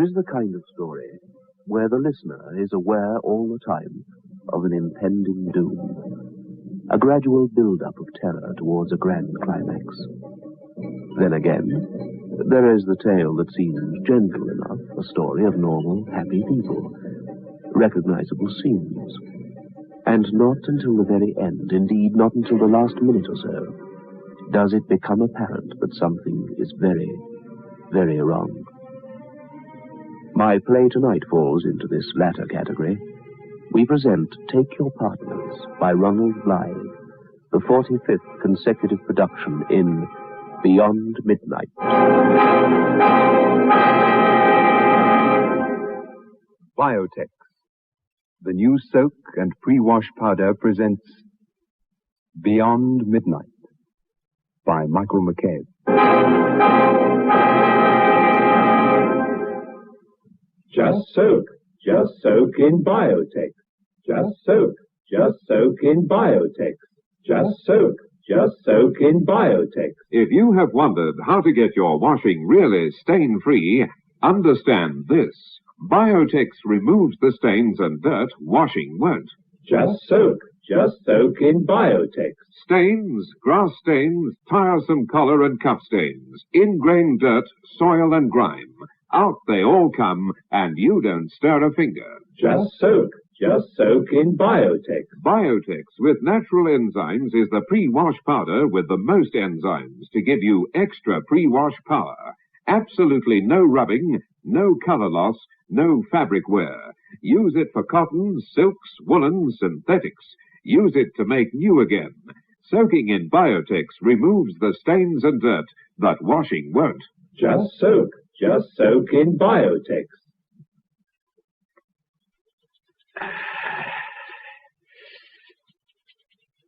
There is the kind of story where the listener is aware all the time of an impending doom, a gradual build-up of terror towards a grand climax. Then again, there is the tale that seems gentle enough, a story of normal, happy people, recognizable scenes. And not until the very end, indeed not until the last minute or so, does it become apparent that something is very, very wrong. My play tonight falls into this latter category. We present Take Your Partners by Ronald Blythe, the 45th consecutive production in Beyond Midnight. Biotex, the new soak and pre-wash powder, presents Beyond Midnight by Michael McCabe. Just soak in Biotex. Just soak in Biotex. Just soak in Biotex. If you have wondered how to get your washing really stain-free, understand this. Biotex removes the stains and dirt washing won't. Just soak in Biotex. Stains, grass stains, tiresome collar and cuff stains, ingrained dirt, soil and grime. Out they all come, and you don't stir a finger. Just soak in Biotex. Biotex with natural enzymes is the pre-wash powder with the most enzymes to give you extra pre-wash power. Absolutely no rubbing, no color loss, no fabric wear. Use it for cottons, silks, woolens, synthetics. Use it to make new again. Soaking in Biotex removes the stains and dirt that washing won't. Just soak in Biotex.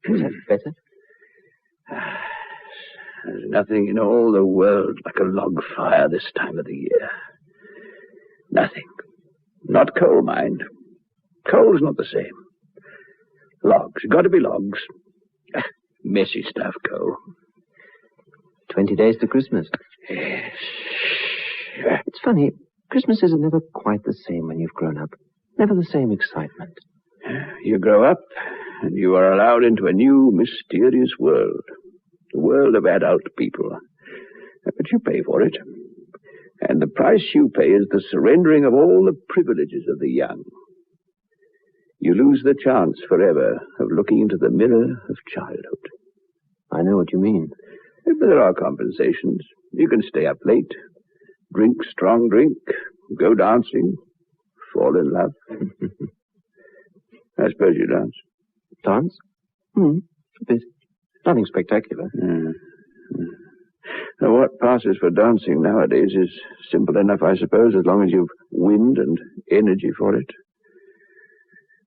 Is that better? There's nothing in all the world like a log fire this time of the year. Nothing. Not coal, mind. Coal's not the same. Logs. Got to be logs. Messy stuff, coal. 20 days to Christmas. Yes. It's funny. Christmases are never quite the same when you've grown up. Never the same excitement. You grow up, and you are allowed into a new, mysterious world. The world of adult people. But you pay for it. And the price you pay is the surrendering of all the privileges of the young. You lose the chance forever of looking into the mirror of childhood. I know what you mean. But there are compensations. You can stay up late, drink strong drink, go dancing, fall in love. I suppose you dance. Dance? A bit. Nothing spectacular. Now, what passes for dancing nowadays is simple enough, I suppose, as long as you've wind and energy for it.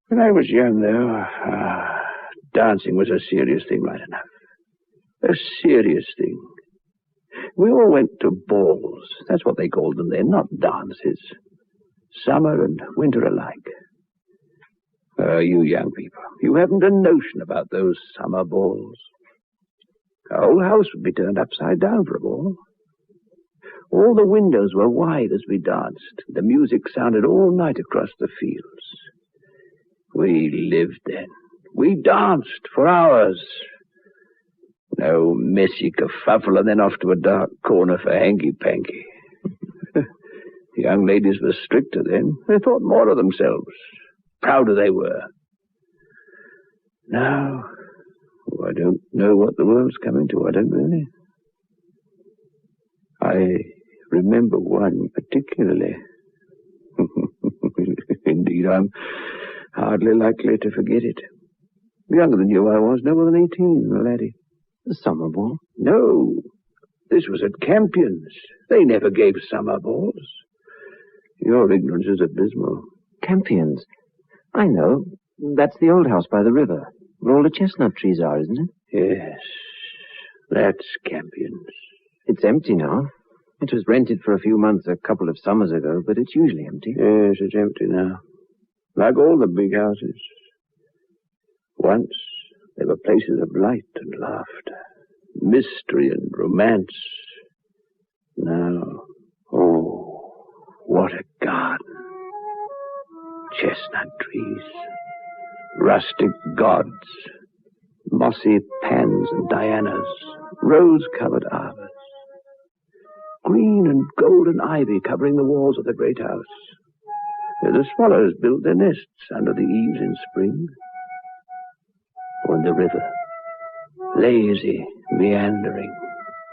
When I was young, though, dancing was a serious thing right enough. A serious thing. We all went to balls. That's what they called them then, not dances. Summer and winter alike. You young people, you haven't a notion about those summer balls. The whole house would be turned upside down for a ball. All the windows were wide as we danced. The music sounded all night across the fields. We lived then. We danced for hours. No messy kerfuffle and then off to a dark corner for hanky-panky. The young ladies were stricter then. They thought more of themselves. Prouder they were. Now, I don't know what the world's coming to. I don't really. I remember one particularly. Indeed, I'm hardly likely to forget it. Younger than you I was, no more than 18, a laddie. The summer ball? No. This was at Campion's. They never gave summer balls. Your ignorance is abysmal. Campion's? I know. That's the old house by the river, where all the chestnut trees are, isn't it? Yes. That's Campion's. It's empty now. It was rented for a few months a couple of summers ago, but it's usually empty. Yes, it's empty now. Like all the big houses. Once, they were places of light and laughter, mystery and romance. Now, What a garden. Chestnut trees, rustic gods, mossy Pans and Dianas, rose-covered arbors, green and golden ivy covering the walls of the great house. The swallows built their nests under the eaves in spring. Or in the river, lazy, meandering,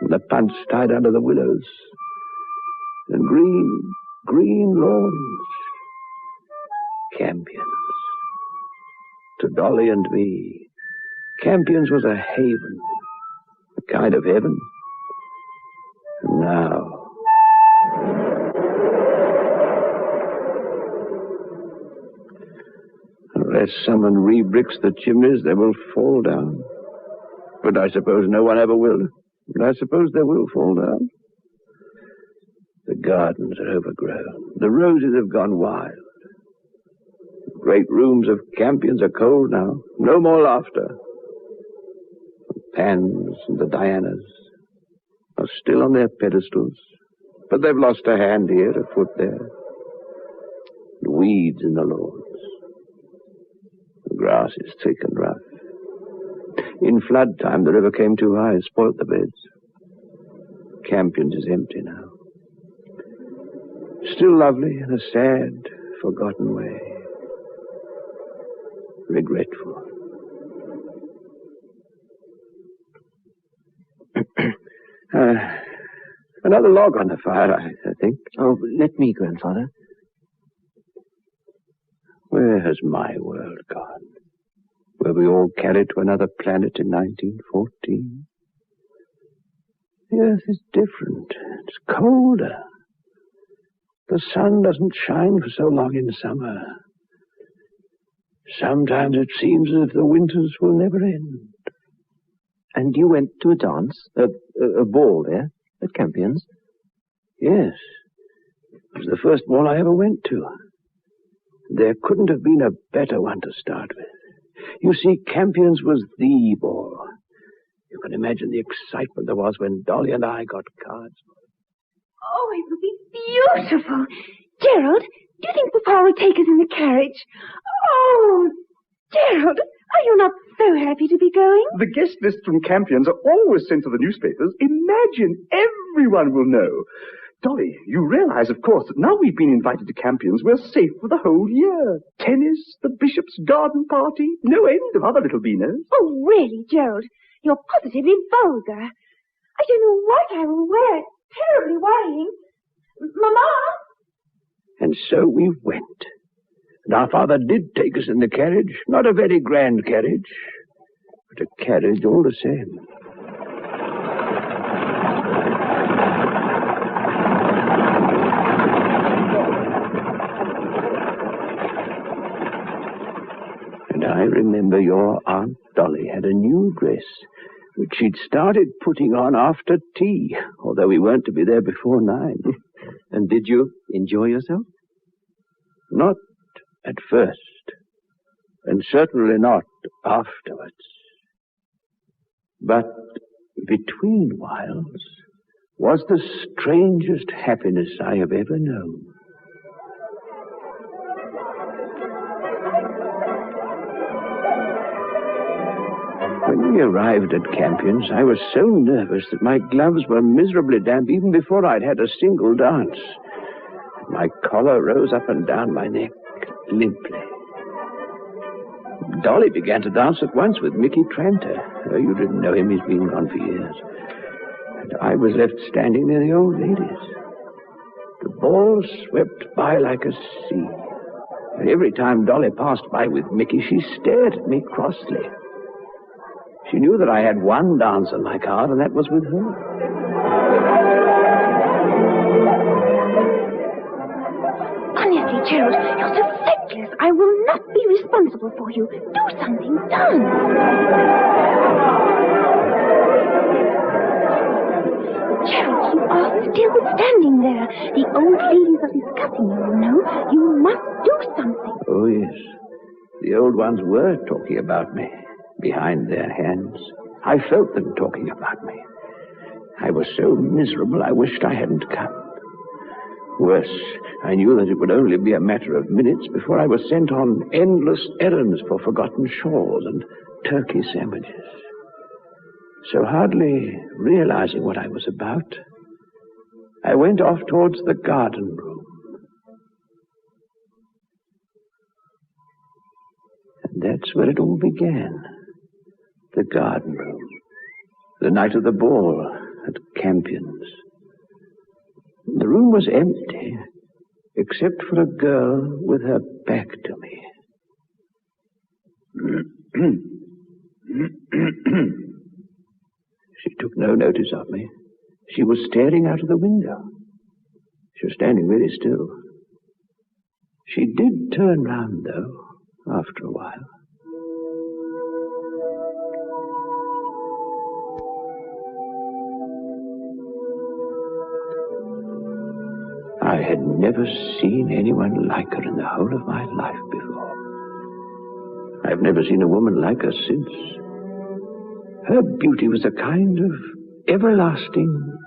and the punts tied under the willows, and green lawns, Campions. To Dolly and me, Campions was a haven, a kind of heaven. And now, unless someone re-bricks the chimneys, they will fall down. But I suppose no one ever will. And I suppose they will fall down. The gardens are overgrown. The roses have gone wild. The great rooms of Campions are cold now. No more laughter. The Pans and the Dianas are still on their pedestals, but they've lost a hand here, a foot there. The weeds in the lawns. The grass is thick and rough. In flood time, the river came too high and spoilt the beds. Campions is empty now. Still lovely in a sad, forgotten way. Regretful. Another log on the fire, I think. Oh, let me, Grandfather. Where has my world gone? Were we all carried to another planet in 1914? The Earth is different. It's colder. The sun doesn't shine for so long in summer. Sometimes it seems as if the winters will never end. And you went to a dance, a ball there, at Campions? Yes. It was the first ball I ever went to. There couldn't have been a better one to start with. You see, Campions was the ball. You can imagine the excitement there was when Dolly and I got cards. Oh, it would be beautiful. Gerald, do you think Papa will take us in the carriage? Oh, Gerald, are you not so happy to be going? The guest lists from Campions are always sent to the newspapers. Imagine, everyone will know. Dolly, you realize, of course, that now we've been invited to Campions, we're safe for the whole year. Tennis, the bishop's garden party, no end of other little beaners. Oh, really, Gerald? You're positively vulgar. I don't know what I will wear. It's terribly worrying. Mama? And so we went. And our father did take us in the carriage. Not a very grand carriage, but a carriage all the same. And I remember your Aunt Dolly had a new dress, which she'd started putting on after tea, although we weren't to be there before 9. And did you enjoy yourself? Not at first, and certainly not afterwards. But between whiles was the strangest happiness I have ever known. When we arrived at Campions, I was so nervous that my gloves were miserably damp even before I'd had a single dance. My collar rose up and down my neck limply. Dolly began to dance at once with Mickey Tranter. Oh, you didn't know him, he's been gone for years. And I was left standing near the old ladies. The ball swept by like a sea. And every time Dolly passed by with Mickey, she stared at me crossly. She knew that I had one dance on my card, and that was with her. Honestly, Gerald, you're so feckless. I will not be responsible for you. Do something, dance. Gerald, you are still standing there. The old ladies are discussing you know. You must do something. Oh, yes. The old ones were talking about me. Behind their hands. I felt them talking about me. I was so miserable I wished I hadn't come. Worse, I knew that it would only be a matter of minutes before I was sent on endless errands for forgotten shawls and turkey sandwiches. So hardly realizing what I was about, I went off towards the garden room. And that's where it all began. The garden room. The night of the ball at Campion's. The room was empty, except for a girl with her back to me. She took no notice of me. She was staring out of the window. She was standing very still. She did turn round, though, after a while. I had never seen anyone like her in the whole of my life before. I've never seen a woman like her since. Her beauty was a kind of everlasting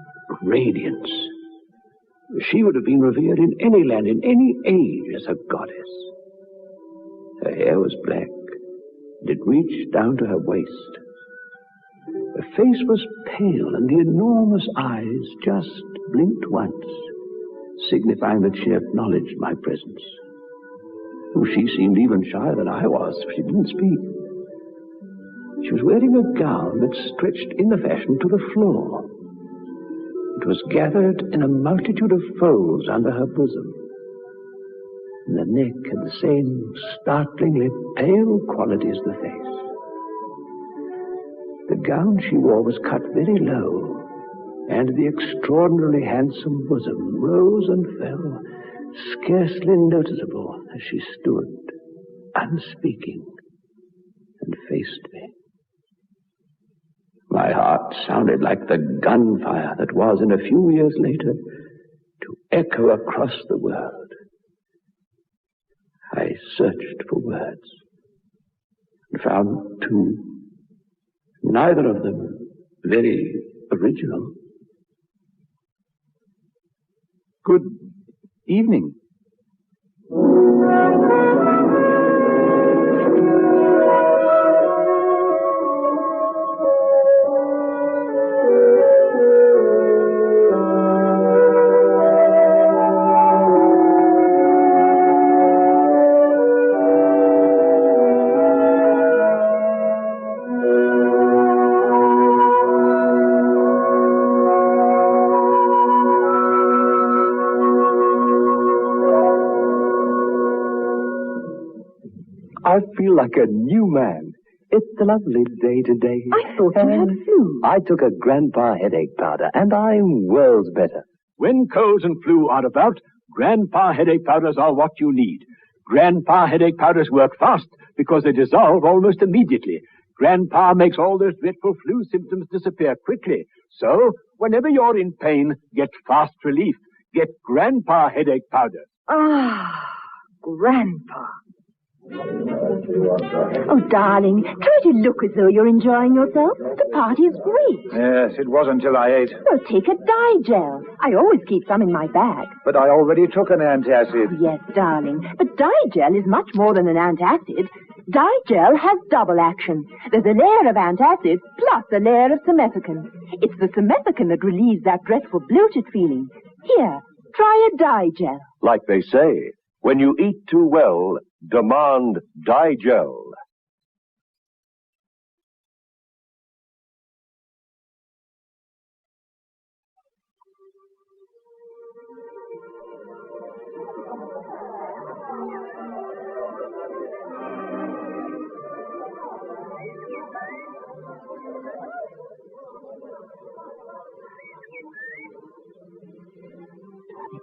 radiance. She would have been revered in any land, in any age, as a goddess. Her hair was black, and it reached down to her waist. Her face was pale, and the enormous eyes just blinked once, signifying that she acknowledged my presence. Oh, she seemed even shyer than I was, for she didn't speak. She was wearing a gown that stretched in the fashion to the floor. It was gathered in a multitude of folds under her bosom, and the neck had the same startlingly pale quality as the face. The gown she wore was cut very low, and the extraordinarily handsome bosom rose and fell, scarcely noticeable, as she stood, unspeaking, and faced me. My heart sounded like the gunfire that was, in a few years later, to echo across the world. I searched for words, and found two, neither of them very original. Good evening. I feel like a new man. It's a lovely day today. I thought you had flu. I took a Grandpa headache powder, and I'm worlds better. When colds and flu are about, Grandpa headache powders are what you need. Grandpa headache powders work fast because they dissolve almost immediately. Grandpa makes all those dreadful flu symptoms disappear quickly. So, whenever you're in pain, get fast relief. Get Grandpa headache powders. Ah, Grandpa. Oh, darling, try to look as though you're enjoying yourself. The party is great. Yes, it was until I ate. Well, take a Digel. I always keep some in my bag. But I already took an antacid. Yes, darling, but Digel is much more than an antacid. Digel has double action. There's a layer of antacid plus a layer of simethicone. It's the simethicone that relieves that dreadful bloated feeling. Here, try a Digel. Like they say, when you eat too well, demand Digel.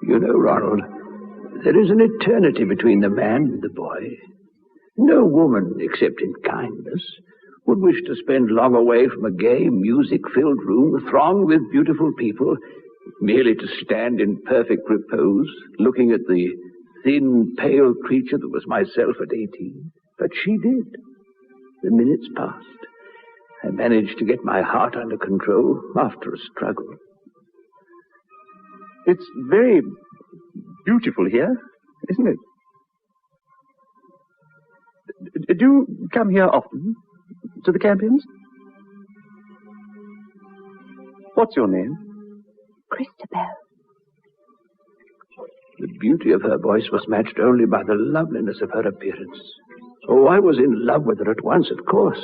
You know, Ronald, there is an eternity between the man and the boy. No woman, except in kindness, would wish to spend long away from a gay, music-filled room thronged with beautiful people, merely to stand in perfect repose, looking at the thin, pale creature that was myself at 18. But she did. The minutes passed. I managed to get my heart under control after a struggle. It's very beautiful here, isn't it? Do you come here often? To the Campions? What's your name? Christabel. The beauty of her voice was matched only by the loveliness of her appearance. Oh, I was in love with her at once, of course.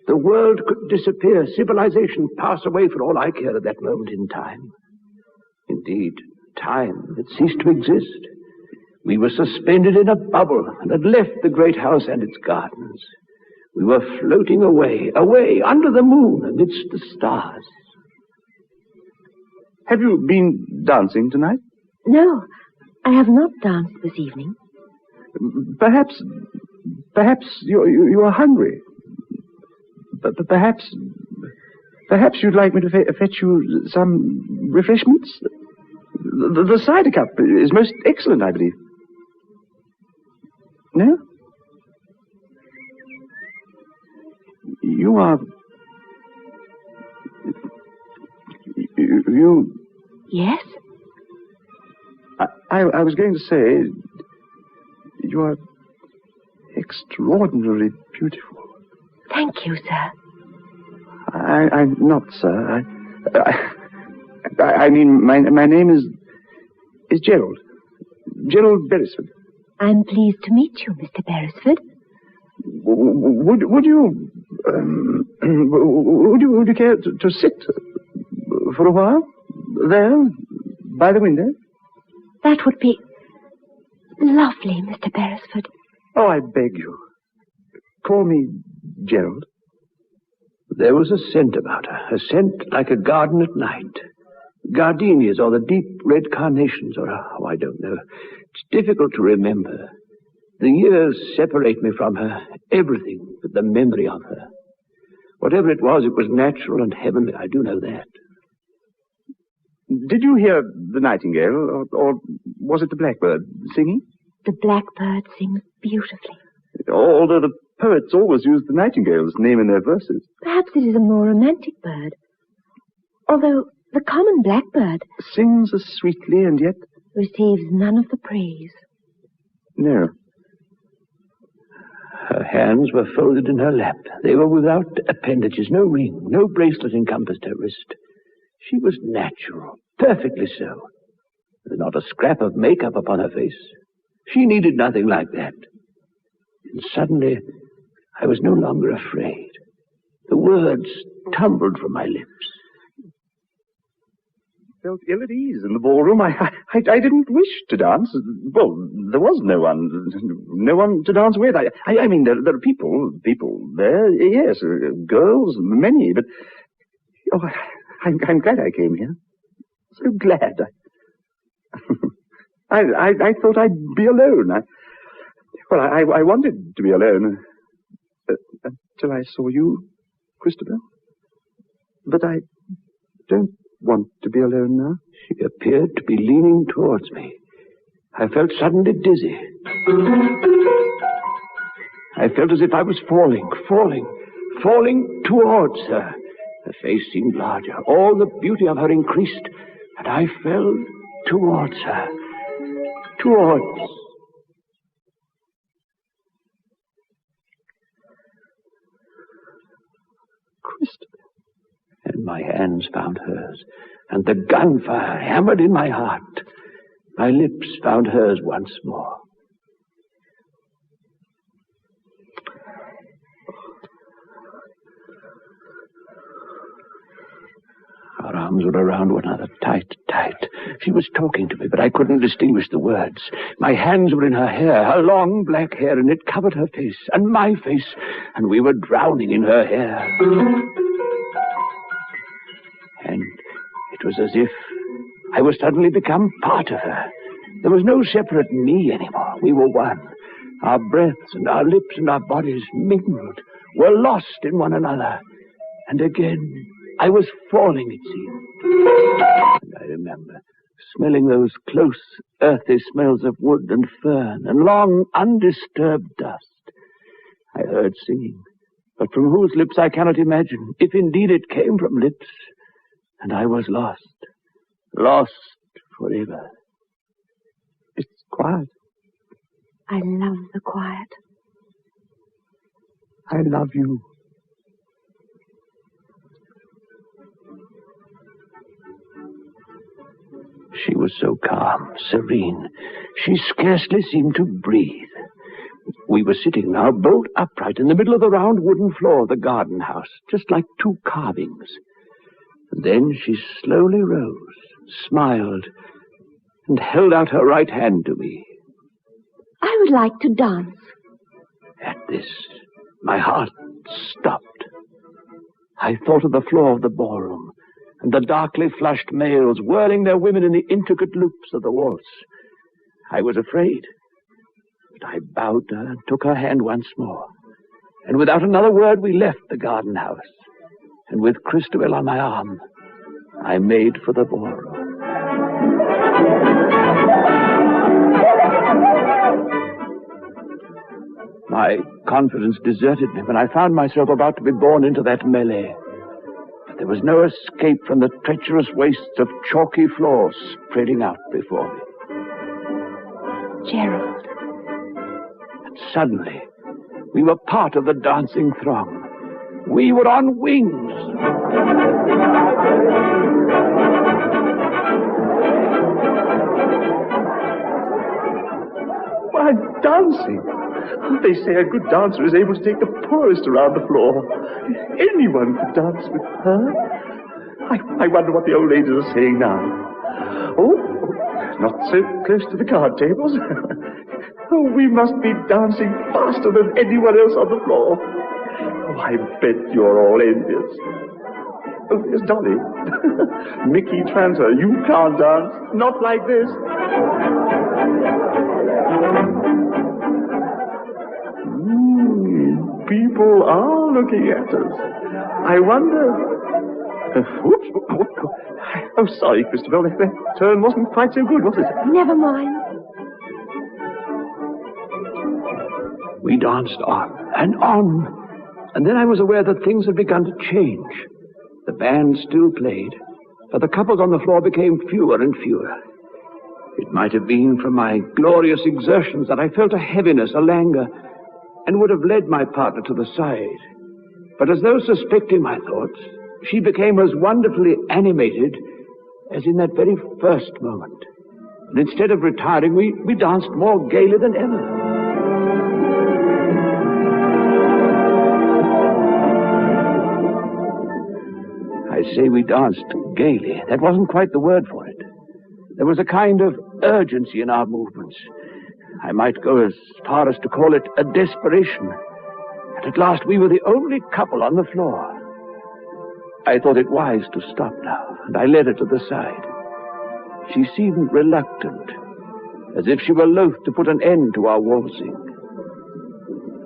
The world could disappear, civilization pass away for all I cared at that moment in time. Indeed, time had ceased to exist. We were suspended in a bubble and had left the great house and its gardens. We were floating away, away, under the moon, amidst the stars. Have you been dancing tonight? No, I have not danced this evening. Perhaps you are hungry. Perhaps you'd like me to fetch you some refreshments? The cider cup is most excellent, I believe. No? You are... You... Yes? I was going to say, you are extraordinarily beautiful. Thank you, sir. I'm not, sir. I mean, my name is Gerald. Gerald Beresford. I'm pleased to meet you, Mr. Beresford. Would you care to sit for a while there by the window? That would be lovely, Mr. Beresford. Oh, I beg you. Call me Gerald. There was a scent about her, a scent like a garden at night. Gardenias or the deep red carnations or, oh, I don't know. It's difficult to remember. The years separate me from her, everything but the memory of her. Whatever it was natural and heavenly, I do know that. Did you hear the nightingale, or was it the blackbird singing? The blackbird sings beautifully. Although the poets always use the nightingale's name in their verses. Perhaps it is a more romantic bird. Although the common blackbird sings as sweetly and yet receives none of the praise. No. Her hands were folded in her lap. They were without appendages, no ring, no bracelet encompassed her wrist. She was natural, perfectly so. There was not a scrap of makeup upon her face. She needed nothing like that. And suddenly, I was no longer afraid. The words tumbled from my lips. I felt ill at ease in the ballroom. I didn't wish to dance. Well, there was no one to dance with. I mean, there are people there, yes, girls, many, but... Oh, I'm glad I came here. So glad. I thought I'd be alone. I wanted to be alone until I saw you, Christabel. But I don't want to be alone now. She appeared to be leaning towards me. I felt suddenly dizzy. I felt as if I was falling towards her. Her face seemed larger. All the beauty of her increased, and I fell towards her. Towards. Christabel. And my hands found hers, and the gunfire hammered in my heart. My lips found hers once more. Our arms were around one another, tight, tight. She was talking to me, but I couldn't distinguish the words. My hands were in her hair, her long black hair, and it covered her face and my face, and we were drowning in her hair. And it was as if I was suddenly become part of her. There was no separate me anymore. We were one. Our breaths and our lips and our bodies mingled, were lost in one another. And again, I was falling, it seemed. And I remember smelling those close, earthy smells of wood and fern and long, undisturbed dust. I heard singing, but from whose lips I cannot imagine, if indeed it came from lips. And I was lost forever. It Quiet. I love the quiet. I love you. She was so calm, serene. She scarcely seemed to breathe. We were sitting now, bolt upright, in the middle of the round wooden floor of the garden house, just like two carvings. And then she slowly rose, smiled, and held out her right hand to me. I would like to dance. At this, my heart stopped. I thought of the floor of the ballroom, and the darkly flushed males whirling their women in the intricate loops of the waltz. I was afraid, but I bowed to her and took her hand once more. And without another word, we left the garden house. And with Christabel on my arm, I made for the ballroom. My confidence deserted me when I found myself about to be borne into that melee. But there was no escape from the treacherous wastes of chalky floor spreading out before me. Gerald. And suddenly, we were part of the dancing throng. We were on wings. Why, dancing. They say a good dancer is able to take the poorest around the floor. Anyone could dance with her. I wonder what the old ladies are saying now. Oh, not so close to the card tables. Oh, we must be dancing faster than anyone else on the floor. Oh, I bet you're all envious. Oh, there's Dolly. Mickey transfer. You can't dance. Not like this. People are looking at us. I wonder... Oops. Oh, sorry, Christabel. That turn wasn't quite so good, was it? Never mind. We danced on and on. And then I was aware that things had begun to change. The band still played, but the couples on the floor became fewer and fewer. It might have been from my glorious exertions that I felt a heaviness, a languor, and would have led my partner to the side. But as though suspecting my thoughts, she became as wonderfully animated as in that very first moment. And instead of retiring, we danced more gaily than ever. I say we danced gaily. That wasn't quite the word for it. There was a kind of urgency in our movements. I might go as far as to call it a desperation. And at last we were the only couple on the floor. I thought it wise to stop now, and I led her to the side. She seemed reluctant, as if she were loath to put an end to our waltzing.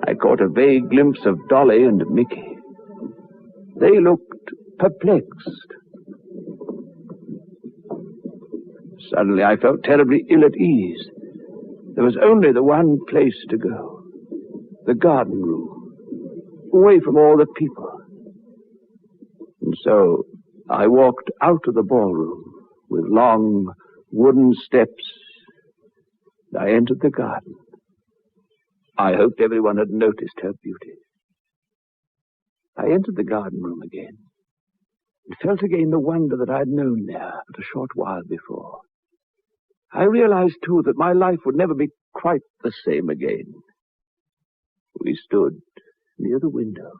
I caught a vague glimpse of Dolly and Mickey. They looked perplexed. Suddenly I felt terribly ill at ease. There was only the one place to go, the garden room, away from all the people. And so I walked out of the ballroom with long wooden steps. I entered the garden. I hoped everyone had noticed her beauty. I entered the garden room again and felt again the wonder that I had known there but a short while before. I realized, too, that my life would never be quite the same again. We stood near the window,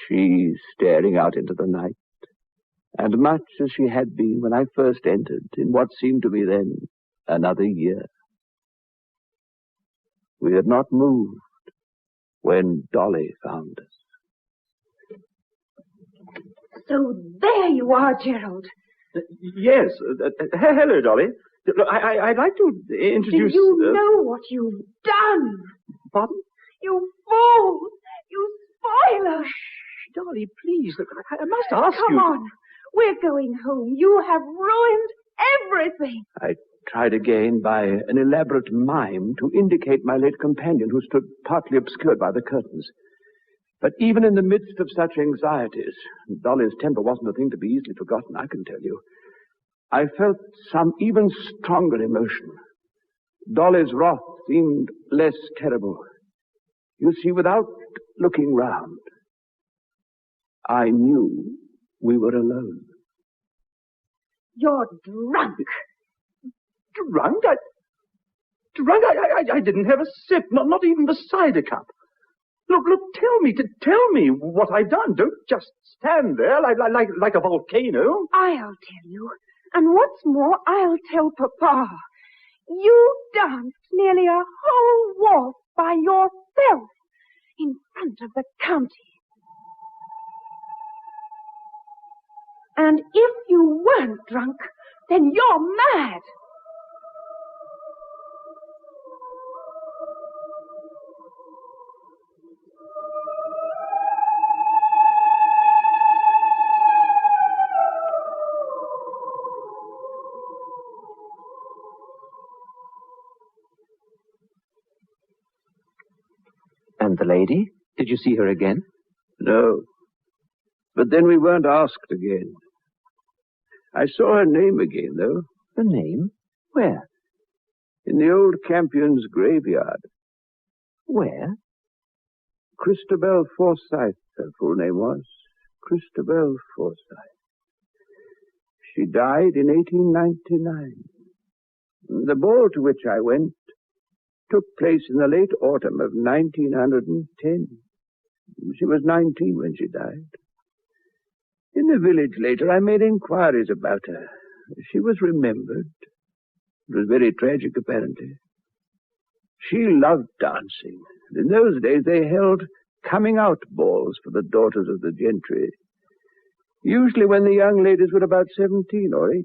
she staring out into the night, and much as she had been when I first entered in what seemed to me then another year. We had not moved when Dolly found us. So there you are, Gerald. Yes. Hello, Dolly. Look, I'd like to introduce... Do you know what you've done? Pardon? You fool! You spoiler! Shh, Dolly, please. Look, I must ask you... Come on. We're going home. You have ruined everything. I tried again by an elaborate mime to indicate my late companion, who stood partly obscured by the curtains. But even in the midst of such anxieties, Dolly's temper wasn't a thing to be easily forgotten, I can tell you, I felt some even stronger emotion. Dolly's wrath seemed less terrible. You see, without looking round, I knew we were alone. You're drunk. Drunk? I didn't have a sip, not even the cider cup. Look, tell me what I've done. Don't just stand there like a volcano. I'll tell you. And what's more, I'll tell Papa. You danced nearly a whole waltz by yourself in front of the county. And if you weren't drunk, then you're mad. And the lady? Did you see her again? No. But then we weren't asked again. I saw her name again, though. Her name? Where? In the old Campion's graveyard. Where? Christabel Forsyth, her full name was. Christabel Forsyth. She died in 1899. The ball to which I went took place in the late autumn of 1910. She was 19 when she died. In the village later, I made inquiries about her. She was remembered. It was very tragic, apparently. She loved dancing. In those days, they held coming-out balls for the daughters of the gentry, usually when the young ladies were about 17 or 18.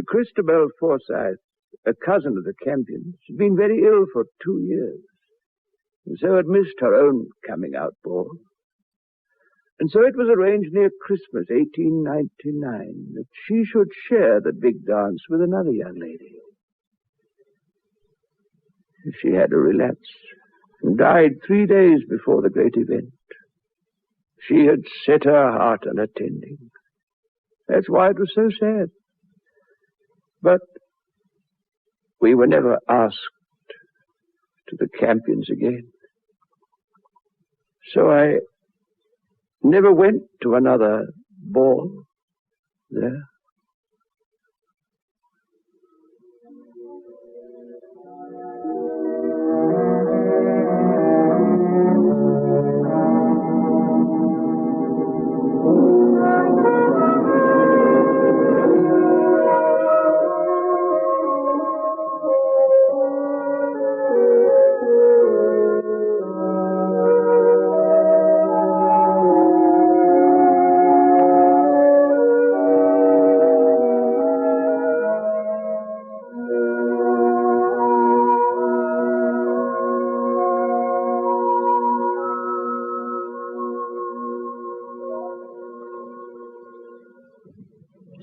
Christabel Forsyth, a cousin of the Campions, had been very ill for 2 years, and so had missed her own coming-out ball. And so it was arranged near Christmas, 1899, that she should share the big dance with another young lady. She had a relapse and died 3 days before the great event. She had set her heart on attending. That's why it was so sad. But we were never asked to the Campions again. So I never went to another ball there.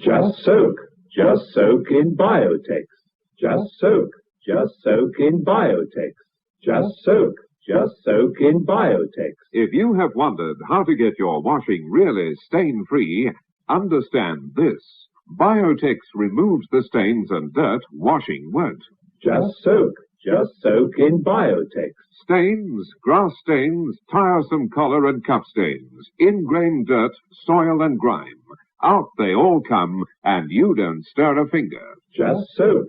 Just soak in Biotex. Just soak in Biotex. Just soak in Biotex. If you have wondered how to get your washing really stain-free, understand this. Biotex removes the stains and dirt washing won't. Just soak in Biotex. Stains, grass stains, tiresome collar and cup stains, ingrained dirt, soil and grime. Out they all come, and you don't stir a finger. Just soak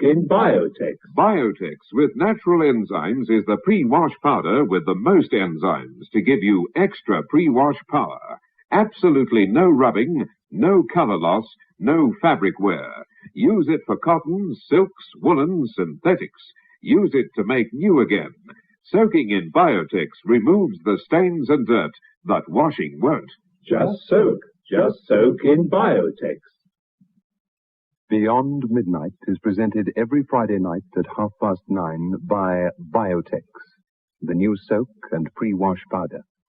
in Biotex. Biotex with natural enzymes is the pre-wash powder with the most enzymes to give you extra pre-wash power. Absolutely no rubbing, no color loss, no fabric wear. Use it for cottons, silks, woolens, synthetics. Use it to make new again. Soaking in Biotex removes the stains and dirt that washing won't. Just soak in Biotex. Beyond Midnight is presented every Friday night at 9:30 by Biotex, the new soak and pre-wash powder.